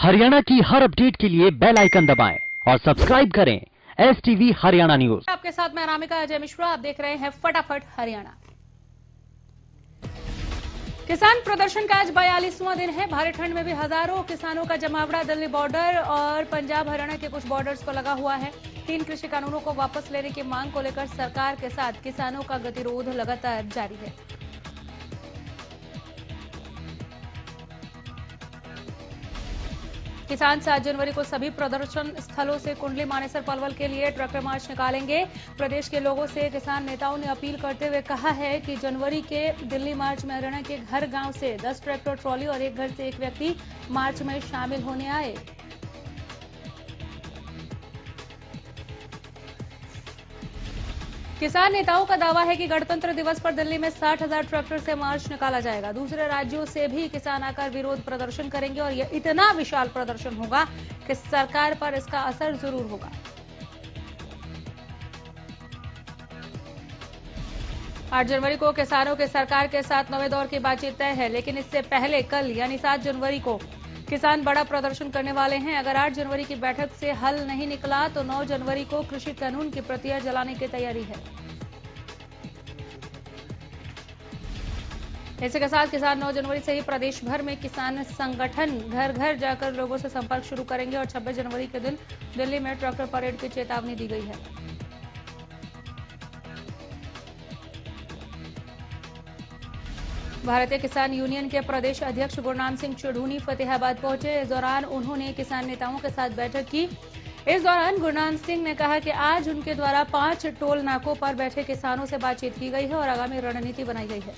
हरियाणा की हर अपडेट के लिए बेल आइकन दबाएं और सब्सक्राइब करें STV हरियाणा न्यूज। आपके साथ मैं अनामिका अजय मिश्रा। आप देख रहे हैं फटाफट हरियाणा। किसान प्रदर्शन का आज 42वां दिन है। भारी ठंड में भी हजारों किसानों का जमावड़ा दिल्ली बॉर्डर और पंजाब हरियाणा के कुछ बॉर्डर्स को लगा हुआ है। 3 कृषि कानूनों को वापस लेने की मांग को लेकर सरकार के साथ किसानों का गतिरोध लगातार जारी है। किसान 7 जनवरी को सभी प्रदर्शन स्थलों से कुंडली मानेसर पलवल के लिए ट्रैक्टर मार्च निकालेंगे। प्रदेश के लोगों से किसान नेताओं ने अपील करते हुए कहा है कि जनवरी के दिल्ली मार्च में हरियाणा के हर गांव से 10 ट्रैक्टर ट्रॉली और एक घर से एक व्यक्ति मार्च में शामिल होने आए। किसान नेताओं का दावा है कि गणतंत्र दिवस पर दिल्ली में 60,000 ट्रैक्टर से मार्च निकाला जाएगा। दूसरे राज्यों से भी किसान आकर विरोध प्रदर्शन करेंगे और यह इतना विशाल प्रदर्शन होगा कि सरकार पर इसका असर जरूर होगा। आठ जनवरी को किसानों के सरकार के साथ 9वें दौर की बातचीत तय है, लेकिन इससे पहले कल यानी 7 जनवरी को किसान बड़ा प्रदर्शन करने वाले हैं। अगर 8 जनवरी की बैठक से हल नहीं निकला तो 9 जनवरी को कृषि कानून की प्रतियां जलाने की तैयारी है। इसी के साथ किसान 9 जनवरी से ही प्रदेश भर में किसान संगठन घर घर जाकर लोगों से संपर्क शुरू करेंगे और 26 जनवरी के दिन दिल्ली में ट्रैक्टर परेड की चेतावनी दी गई है। भारतीय किसान यूनियन के प्रदेश अध्यक्ष गुरनाम सिंह चढ़ूनी फतेहाबाद पहुंचे। इस दौरान उन्होंने किसान नेताओं के साथ बैठक की। इस दौरान गुरनाम सिंह ने कहा कि आज उनके द्वारा 5 टोल नाकों पर बैठे किसानों से बातचीत की गई है और आगामी रणनीति बनाई गई है।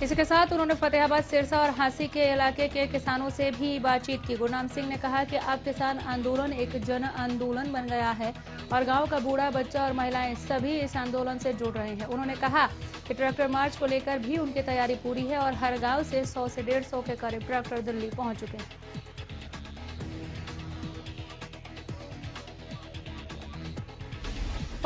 इसी के साथ उन्होंने फतेहाबाद, सिरसा और हांसी के इलाके के किसानों से भी बातचीत की। गुरनाम सिंह ने कहा कि अब किसान आंदोलन एक जन आंदोलन बन गया है और गांव का बूढ़ा, बच्चा और महिलाएं सभी इस आंदोलन से जुड़ रहे हैं। उन्होंने कहा कि ट्रैक्टर मार्च को लेकर भी उनकी तैयारी पूरी है और हर गांव से 100 से 150 के करीब ट्रैक्टर दिल्ली पहुंच चुके हैं।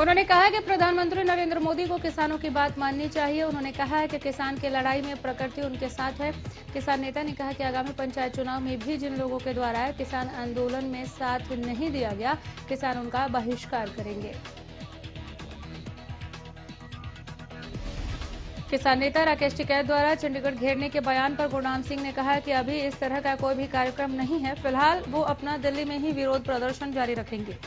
उन्होंने कहा कि प्रधानमंत्री नरेंद्र मोदी को किसानों की बात माननी चाहिए। उन्होंने कहा है कि किसान की लड़ाई में प्रकृति उनके साथ है। किसान नेता ने कहा कि आगामी पंचायत चुनाव में भी जिन लोगों के द्वारा किसान आंदोलन में साथ नहीं दिया गया, किसान उनका बहिष्कार करेंगे। किसान नेता राकेश टिकैत द्वारा चंडीगढ़ घेरने के बयान पर गुरनाम सिंह ने कहा कि अभी इस तरह का कोई भी कार्यक्रम नहीं है। फिलहाल वो अपना दिल्ली में ही विरोध प्रदर्शन जारी रखेंगे।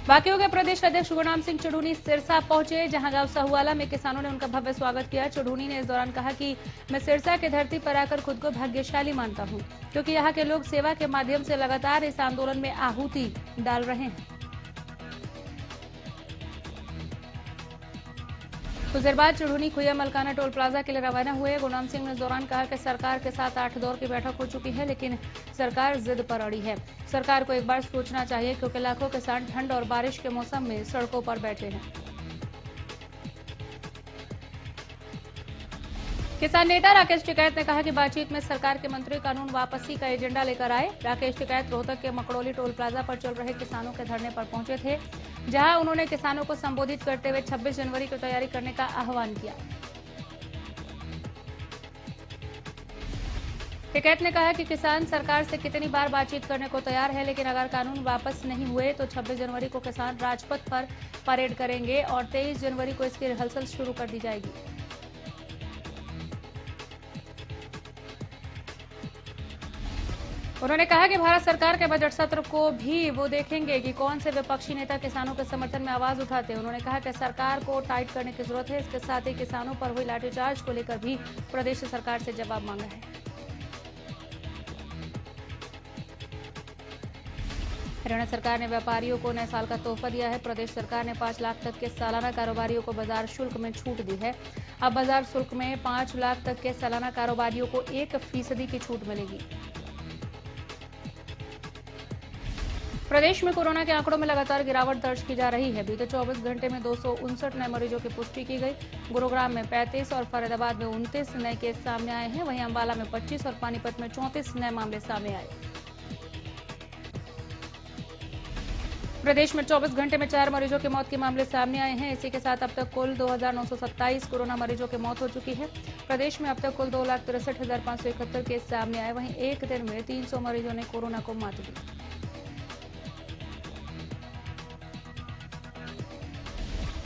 बाकियों के प्रदेश अध्यक्ष गुरनाम सिंह चढ़ूनी सिरसा पहुंचे, जहां गांव सहुवाला में किसानों ने उनका भव्य स्वागत किया। चढ़ूनी ने इस दौरान कहा कि मैं सिरसा की धरती पर आकर खुद को भाग्यशाली मानता हूं, क्योंकि यहां के लोग सेवा के माध्यम से लगातार इस आंदोलन में आहुति डाल रहे हैं। कुछ देर बाद चढ़ूनी खुया मलकाना टोल प्लाजा के लिए रवाना हुए। गुरनाम सिंह ने इस दौरान कहा कि सरकार के साथ 8 दौर की बैठक हो चुकी है, लेकिन सरकार जिद पर अड़ी है। सरकार को एक बार सोचना चाहिए, क्योंकि लाखों किसान ठंड और बारिश के मौसम में सड़कों पर बैठे हैं। किसान नेता राकेश टिकैत ने कहा कि बातचीत में सरकार के मंत्री कानून वापसी का एजेंडा लेकर आए। राकेश टिकैत रोहतक के मकड़ोली टोल प्लाजा पर चल रहे किसानों के धरने पर पहुंचे थे, जहां उन्होंने किसानों को संबोधित करते हुए 26 जनवरी की तैयारी करने का आह्वान किया। टिकैत ने कहा कि किसान सरकार से कितनी बार बातचीत करने को तैयार है, लेकिन अगर कानून वापस नहीं हुए तो 26 जनवरी को किसान राजपथ पर परेड करेंगे और 23 जनवरी को इसकी रिहर्सल शुरू कर दी जाएगी। उन्होंने कहा कि भारत सरकार के बजट सत्र को भी वो देखेंगे कि कौन से विपक्षी नेता किसानों के समर्थन में आवाज उठाते हैं। उन्होंने कहा कि सरकार को टाइट करने की जरूरत है। इसके साथ ही किसानों पर हुई लाठीचार्ज को लेकर भी प्रदेश सरकार से जवाब मांगा है। हरियाणा सरकार ने व्यापारियों को नए साल का तोहफा दिया है। प्रदेश सरकार ने 5 लाख तक के सालाना कारोबारियों को बाजार शुल्क में छूट दी है। अब बाजार शुल्क में 5 लाख तक के सालाना कारोबारियों को 1% की छूट मिलेगी। प्रदेश में कोरोना के आंकड़ों में लगातार गिरावट दर्ज की जा रही है। बीते 24 घंटे में 259 नए मरीजों की पुष्टि की गई। गुरुग्राम में 35 और फरीदाबाद में 29 नए केस सामने आए हैं। वहीं अंबाला में 25 और पानीपत में 34 नए मामले सामने आए। प्रदेश में 24 घंटे में 4 मरीजों की मौत के मामले सामने आए हैं। इसी के साथ अब तक कुल 2,927 कोरोना मरीजों की मौत हो चुकी है। प्रदेश में अब तक कुल 2,63,571 केस सामने आए। वहीं एक दिन में 300 मरीजों ने कोरोना को मात दी।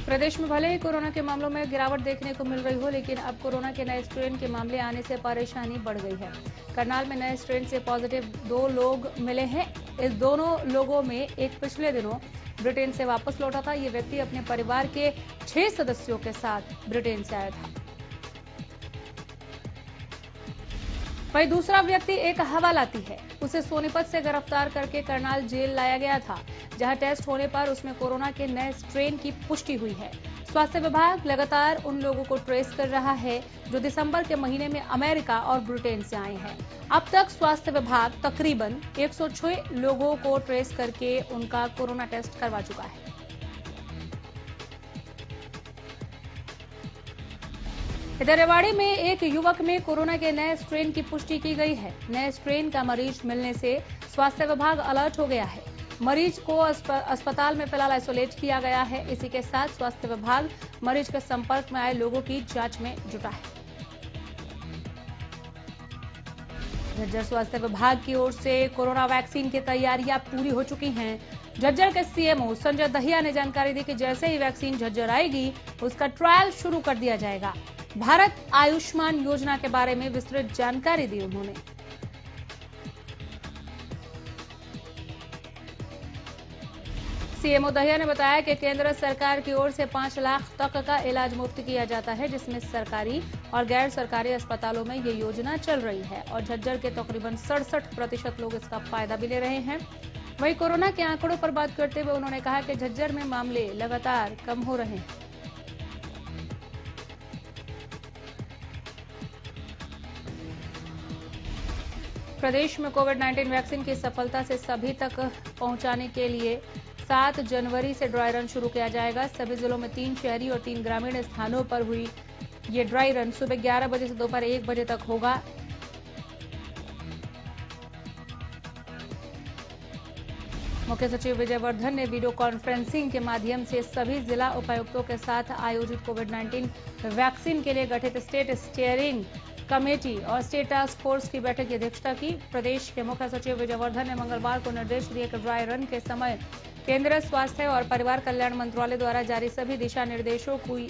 प्रदेश में भले ही कोरोना के मामलों में गिरावट देखने को मिल रही हो, लेकिन अब कोरोना के नए स्ट्रेन के मामले आने से परेशानी बढ़ गई है। करनाल में नए स्ट्रेन से पॉजिटिव 2 लोग मिले हैं। इस दोनों लोगों में एक पिछले दिनों ब्रिटेन से वापस लौटा था। ये व्यक्ति अपने परिवार के 6 सदस्यों के साथ ब्रिटेन से आया था। वहीं दूसरा व्यक्ति एक हवालाती है। उसे सोनीपत से गिरफ्तार करके करनाल जेल लाया गया था, जहां टेस्ट होने पर उसमें कोरोना के नए स्ट्रेन की पुष्टि हुई है। स्वास्थ्य विभाग लगातार उन लोगों को ट्रेस कर रहा है जो दिसंबर के महीने में अमेरिका और ब्रिटेन से आए हैं। अब तक स्वास्थ्य विभाग तकरीबन 106 लोगों को ट्रेस करके उनका कोरोना टेस्ट करवा चुका है। इधर रेवाड़ी में एक युवक में कोरोना के नए स्ट्रेन की पुष्टि की गई है। नए स्ट्रेन का मरीज मिलने से स्वास्थ्य विभाग अलर्ट हो गया है। मरीज को अस्पताल में फिलहाल आइसोलेट किया गया है। इसी के साथ स्वास्थ्य विभाग मरीज के संपर्क में आए लोगों की जांच में जुटा है। झज्जर स्वास्थ्य विभाग की ओर से कोरोना वैक्सीन की तैयारियां पूरी हो चुकी हैं। झज्जर के सीएमओ संजय दहिया ने जानकारी दी कि जैसे ही वैक्सीन झज्जर आएगी, उसका ट्रायल शुरू कर दिया जाएगा। भारत आयुष्मान योजना के बारे में विस्तृत जानकारी दी उन्होंने। सीएमओ दहिया ने बताया कि केंद्र सरकार की ओर से 5 लाख तक का इलाज मुफ्त किया जाता है, जिसमें सरकारी और गैर सरकारी अस्पतालों में ये योजना चल रही है और झज्जर के तकरीबन 67% लोग इसका फायदा भी ले रहे हैं। वहीं कोरोना के आंकड़ों पर बात करते हुए उन्होंने कहा कि झज्जर में मामले लगातार कम हो रहे हैं। प्रदेश में कोविड-19 वैक्सीन की सफलता से सभी तक पहुंचाने के लिए 7 जनवरी से ड्राई रन शुरू किया जाएगा। सभी जिलों में 3 शहरी और 3 ग्रामीण स्थानों पर हुई ये ड्राई रन सुबह 11 बजे से दोपहर 1 बजे तक होगा। मुख्य सचिव विजय वर्धन ने वीडियो कॉन्फ्रेंसिंग के माध्यम से सभी जिला उपायुक्तों के साथ आयोजित कोविड-19 वैक्सीन के लिए गठित स्टेट स्टीयरिंग कमेटी और स्टेट टास्क फोर्स की बैठक की अध्यक्षता की। प्रदेश के मुख्य सचिव विजय वर्धन ने मंगलवार को निर्देश दिए कि ड्राई रन के समय केंद्रीय स्वास्थ्य और परिवार कल्याण मंत्रालय द्वारा जारी सभी दिशा निर्देशों की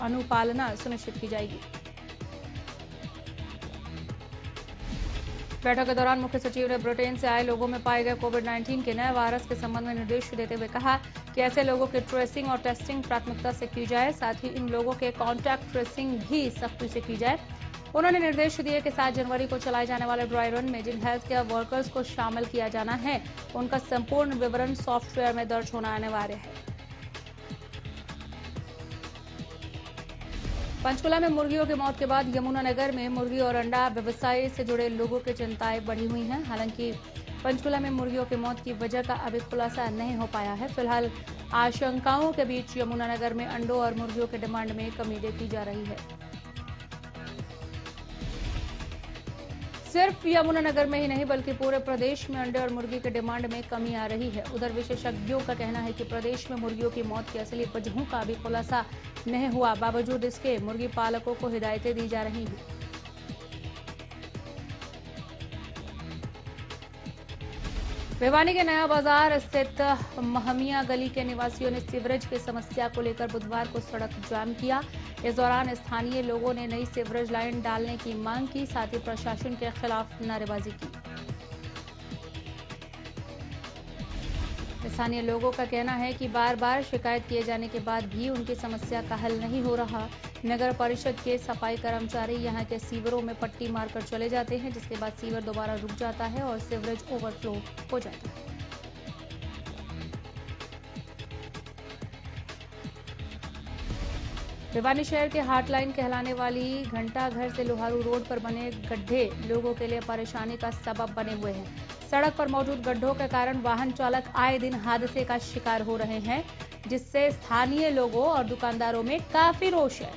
अनुपालना सुनिश्चित की जाएगी। बैठक के दौरान मुख्य सचिव ने ब्रिटेन से आए लोगों में पाए गए कोविड-19 के नए वायरस के संबंध में निर्देश देते हुए कहा कि ऐसे लोगों की ट्रेसिंग और टेस्टिंग प्राथमिकता से की जाए, साथ ही इन लोगों के कॉन्टैक्ट ट्रेसिंग भी सख्ती से की जाए। उन्होंने निर्देश दिए कि 7 जनवरी को चलाए जाने वाले ड्राई रन में जिन हेल्थ केयर वर्कर्स को शामिल किया जाना है, उनका संपूर्ण विवरण सॉफ्टवेयर में दर्ज होना अनिवार्य है। पंचकुला में मुर्गियों की मौत के बाद यमुनानगर में मुर्गी और अंडा व्यवसाय से जुड़े लोगों की चिंताएं बढ़ी हुई हैं। हालांकि पंचकुला में मुर्गियों की मौत की वजह का अभी खुलासा नहीं हो पाया है। फिलहाल आशंकाओं के बीच यमुनानगर में अंडों और मुर्गियों के डिमांड में कमी देखी जा रही है। सिर्फ यमुनानगर में ही नहीं बल्कि पूरे प्रदेश में अंडे और मुर्गी के डिमांड में कमी आ रही है। उधर विशेषज्ञों का कहना है कि प्रदेश में मुर्गियों की मौत की असली वजहों का अभी खुलासा नहीं हुआ, बावजूद इसके मुर्गी पालकों को हिदायतें दी जा रही हैं। भिवानी के नया बाजार स्थित महमिया गली के निवासियों ने सीवरेज की समस्या को लेकर बुधवार को सड़क जाम किया। इस दौरान स्थानीय लोगों ने नई सीवरेज लाइन डालने की मांग की, साथ ही प्रशासन के खिलाफ नारेबाजी की। स्थानीय लोगों का कहना है कि बार बार शिकायत किए जाने के बाद भी उनकी समस्या का हल नहीं हो रहा। नगर परिषद के सफाई कर्मचारी यहां के सीवरों में पट्टी मारकर चले जाते हैं, जिसके बाद सीवर दोबारा रुक जाता है और सीवरेज ओवरफ्लो हो जाता है। भिवानी शहर के हाटलाइन कहलाने वाली घंटा घर से लोहारू रोड पर बने गड्ढे लोगों के लिए परेशानी का सबब बने हुए हैं। सड़क पर मौजूद गड्ढों के कारण वाहन चालक आए दिन हादसे का शिकार हो रहे हैं, जिससे स्थानीय लोगों और दुकानदारों में काफी रोष है।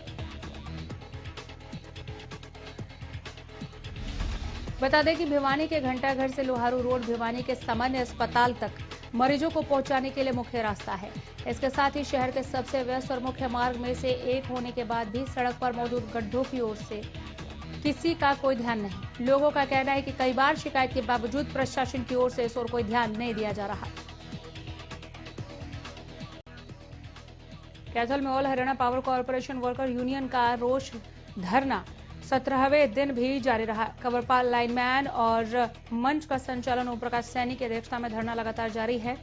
बता दें कि भिवानी के घंटाघर से लोहारू रोड भिवानी के सामान्य अस्पताल तक मरीजों को पहुंचाने के लिए मुख्य रास्ता है। इसके साथ ही शहर के सबसे व्यस्त और मुख्य मार्ग में से एक होने के बाद भी सड़क पर मौजूद गड्ढों की ओर से किसी का कोई ध्यान नहीं। लोगों का कहना है कि कई बार शिकायत के बावजूद प्रशासन की ओर से इस ओर कोई ध्यान नहीं दिया जा रहा। कैथल में all Haryana power corporation worker union का रोष धरना 17वें दिन भी जारी रहा। कवरपाल लाइनमैन और मंच का संचालन ओम प्रकाश सैनी की अध्यक्षता में धरना लगातार जारी है।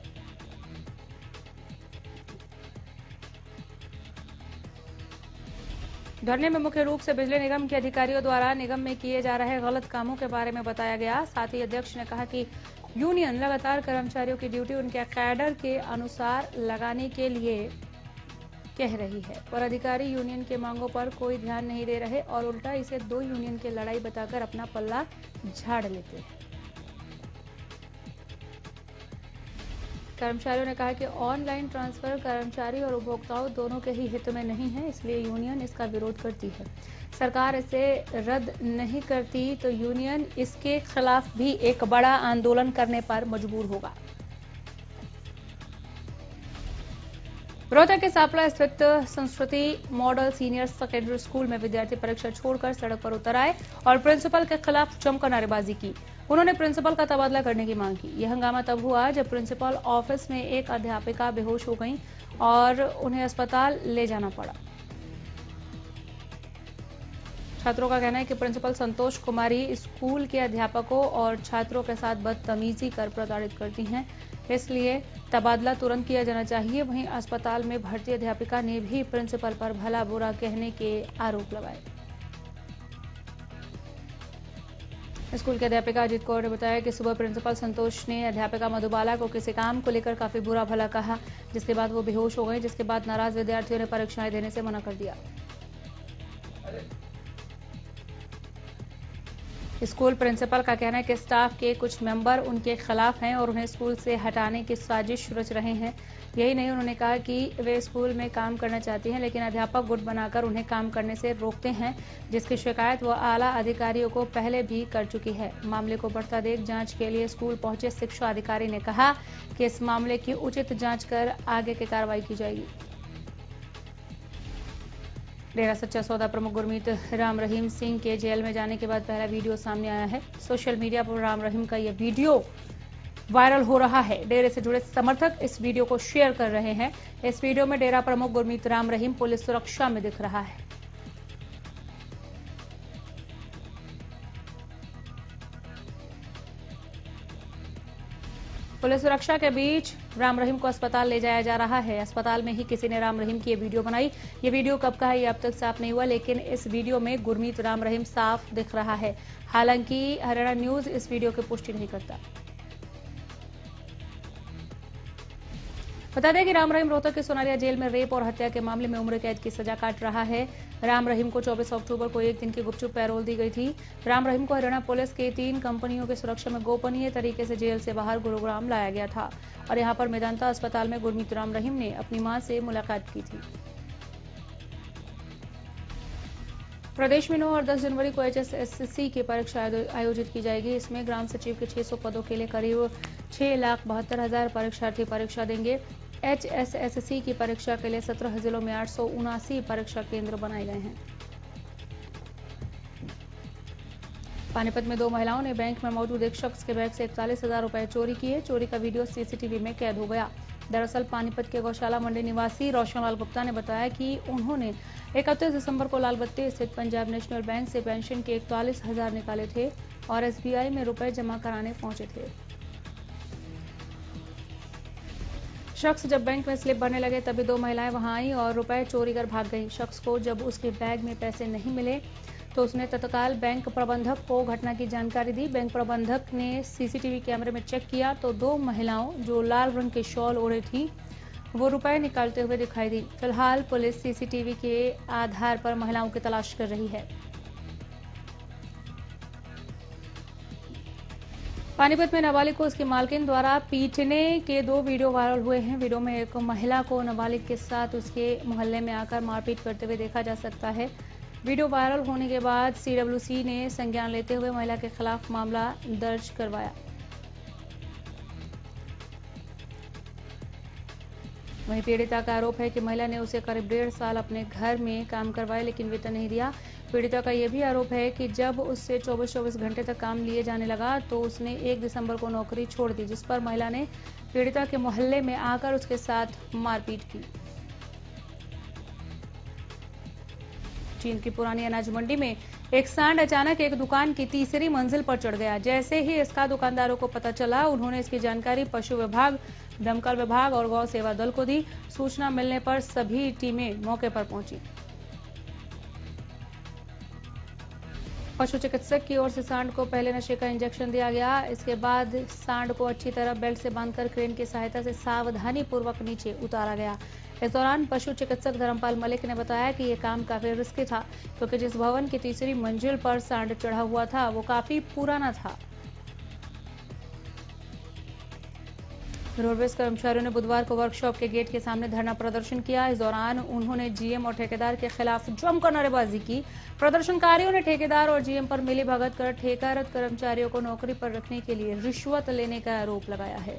धरने में मुख्य रूप से बिजली निगम के अधिकारियों द्वारा निगम में किए जा रहे गलत कामों के बारे में बताया गया। साथ ही अध्यक्ष ने कहा कि यूनियन लगातार कर्मचारियों की ड्यूटी उनके कैडर के अनुसार लगाने के लिए कह रही है, पर अधिकारी यूनियन के मांगों पर कोई ध्यान नहीं दे रहे और उल्टा इसे दो यूनियन की लड़ाई बताकर अपना पल्ला झाड़ लेते हैं। कर्मचारियों ने कहा कि ऑनलाइन ट्रांसफर कर्मचारी और उपभोक्ताओं दोनों के ही हित में नहीं है, इसलिए यूनियन इसका विरोध करती है। सरकार इसे रद्द नहीं करती तो यूनियन इसके खिलाफ भी एक बड़ा आंदोलन करने पर मजबूर होगा। रोहतक के सापला स्थित संस्कृति मॉडल सीनियर सेकेंडरी स्कूल में विद्यार्थी परीक्षा छोड़कर सड़क पर उतर आए और प्रिंसिपल के खिलाफ जमकर नारेबाजी की। उन्होंने प्रिंसिपल का तबादला करने की मांग की। यह हंगामा तब हुआ जब प्रिंसिपल ऑफिस में एक अध्यापिका बेहोश हो गई और उन्हें अस्पताल ले जाना पड़ा। छात्रों का कहना है कि प्रिंसिपल संतोष कुमारी स्कूल के अध्यापकों और छात्रों के साथ बदतमीजी कर प्रताड़ित करती हैं, इसलिए तबादला तुरंत किया जाना चाहिए। वहीं अस्पताल में भर्ती अध्यापिका ने भी प्रिंसिपल पर भला बुरा कहने के आरोप लगाए। स्कूल के अध्यापिका अजीत कौर ने बताया कि सुबह प्रिंसिपल संतोष ने अध्यापिका मधुबाला को किसी काम को लेकर काफी बुरा भला कहा, जिसके बाद वो बेहोश हो गई, जिसके बाद नाराज विद्यार्थियों ने परीक्षाएं देने से मना कर दिया। स्कूल प्रिंसिपल का कहना है कि स्टाफ के कुछ मेंबर उनके खिलाफ हैं और उन्हें स्कूल से हटाने की साजिश रच रहे हैं। यही नहीं, उन्होंने कहा कि वे स्कूल में काम करना चाहती हैं, लेकिन अध्यापक गुट बनाकर उन्हें काम करने से रोकते हैं, जिसकी शिकायत वो आला अधिकारियों को पहले भी कर चुकी है। मामले को बढ़ता देख जांच के लिए स्कूल पहुंचे शिक्षा अधिकारी ने कहा कि इस मामले की उचित जांच कर आगे की कार्रवाई की जाएगी। डेरा सच्चा सौदा प्रमुख गुरमीत राम रहीम सिंह के जेल में जाने के बाद पहला वीडियो सामने आया है। सोशल मीडिया पर राम रहीम का यह वीडियो वायरल हो रहा है। डेरे से जुड़े समर्थक इस वीडियो को शेयर कर रहे हैं। इस वीडियो में डेरा प्रमुख गुरमीत राम रहीम पुलिस सुरक्षा में दिख रहा है। पुलिस सुरक्षा के बीच राम रहीम को अस्पताल ले जाया जा रहा है। अस्पताल में ही किसी ने राम रहीम की ये वीडियो बनाई। ये वीडियो कब का है ये अब तक साफ नहीं हुआ, लेकिन इस वीडियो में गुरमीत राम रहीम साफ दिख रहा है। हालांकि हरियाणा न्यूज इस वीडियो की पुष्टि नहीं करता। बता दें कि राम रहीम रोहतक के सोनारिया जेल में रेप और हत्या के मामले में उम्र कैद की सजा काट रहा है। राम रहीम को 24 अक्टूबर को एक दिन की गुपचुप पैरोल दी गई थी। राम रहीम को हरियाणा पुलिस के 3 कंपनियों की सुरक्षा में गोपनीय तरीके से जेल से बाहर गुरुग्राम लाया गया था और यहां पर मेदांता अस्पताल में गुरमीत राम रहीम ने अपनी मां से मुलाकात की थी। प्रदेश में 9 और 10 जनवरी को HSSC की परीक्षा आयोजित की जाएगी। इसमें ग्राम सचिव के 600 पदों के लिए करीब 6,72,000 परीक्षार्थी परीक्षा देंगे। HSSC की परीक्षा के लिए 17 जिलों में 879 परीक्षा केंद्र बनाए गए हैं। पानीपत में 2 महिलाओं ने बैंक में मौजूद एक शख्स के बैग से 41,000 रुपए चोरी किए। चोरी का वीडियो CCTV में कैद हो गया। दरअसल पानीपत के गौशाला मंडी निवासी रोशनलाल गुप्ता ने बताया कि उन्होंने 31 दिसंबर को लालबत्ती स्थित पंजाब नेशनल बैंक से पेंशन के 41,000 निकाले थे और SBI में रुपए जमा कराने पहुंचे थे। शख्स जब बैंक में स्लिप भरने लगे तभी 2 महिलाएं वहां आई और रुपए चोरी कर भाग गई। शख्स को जब उसके बैग में पैसे नहीं मिले तो उसने तत्काल बैंक प्रबंधक को घटना की जानकारी दी। बैंक प्रबंधक ने CCTV कैमरे में चेक किया तो 2 महिलाओं जो लाल रंग के शॉल ओढ़े थी वो रुपए निकालते हुए दिखाई दी। फिलहाल पुलिस CCTV के आधार पर महिलाओं की तलाश कर रही है। पानीपत में नाबालिग को उसकी मालकिन द्वारा पीटने के 2 वीडियो वायरल हुए हैं। वीडियो में एक महिला को नाबालिग के साथ उसके मोहल्ले में आकर मारपीट करते हुए देखा जा सकता है। वीडियो वायरल होने के बाद सीडब्ल्यूसी ने संज्ञान लेते हुए महिला के खिलाफ मामला दर्ज करवाया। वहीं पीड़िता का आरोप है कि महिला ने उसे करीब 1.5 साल अपने घर में काम करवाया लेकिन वेतन नहीं दिया। पीड़िता का यह भी आरोप है कि जब उससे 24-24 घंटे तक काम लिए जाने लगा तो उसने 1 दिसंबर को नौकरी छोड़ दी, जिस पर महिला ने पीड़िता के मोहल्ले में आकर उसके साथ मारपीट की। चीन की पुरानी अनाज मंडी में एक सांड अचानक एक दुकान की तीसरी मंजिल पर चढ़ गया। जैसे ही इसका दुकानदारों को पता चला, उन्होंने इसकी जानकारी पशु विभाग, दमकल विभाग और गौ सेवा दल को दी। सूचना मिलने पर सभी टीमें मौके पर पहुंची। पशु चिकित्सक की ओर से सांड को पहले नशे का इंजेक्शन दिया गया। इसके बाद सांड को अच्छी तरह बेल्ट से बांधकर क्रेन की सहायता से सावधानी पूर्वक नीचे उतारा गया। इस दौरान पशु चिकित्सक धर्मपाल मलिक ने बताया कि यह काम काफी रिस्की था, क्योंकि जिस भवन की तीसरी मंजिल पर सांड चढ़ा हुआ था वो काफी पुराना था। रोडवेज कर्मचारियों ने बुधवार को वर्कशॉप के गेट के सामने धरना प्रदर्शन किया। इस दौरान उन्होंने जीएम और ठेकेदार के खिलाफ जमकर नारेबाजी की। प्रदर्शनकारियों ने ठेकेदार और जीएम पर मिलीभगत कर ठेकारत कर्मचारियों को नौकरी पर रखने के लिए रिश्वत लेने का आरोप लगाया है।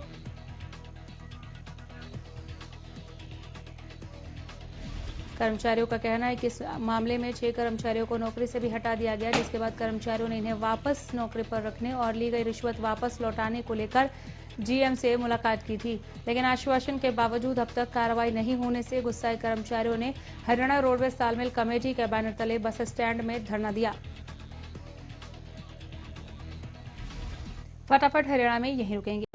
कर्मचारियों का कहना है कि इस मामले में 6 कर्मचारियों को नौकरी से भी हटा दिया गया, जिसके बाद कर्मचारियों ने इन्हें वापस नौकरी पर रखने और ली गई रिश्वत वापस लौटाने को लेकर जीएम से मुलाकात की थी, लेकिन आश्वासन के बावजूद अब तक कार्रवाई नहीं होने से गुस्साए कर्मचारियों ने हरियाणा रोडवेज तालमेल कमेटी के बैनर तले बस स्टैंड में धरना दिया। फटाफट हरियाणा में यहीं रुकेंगे।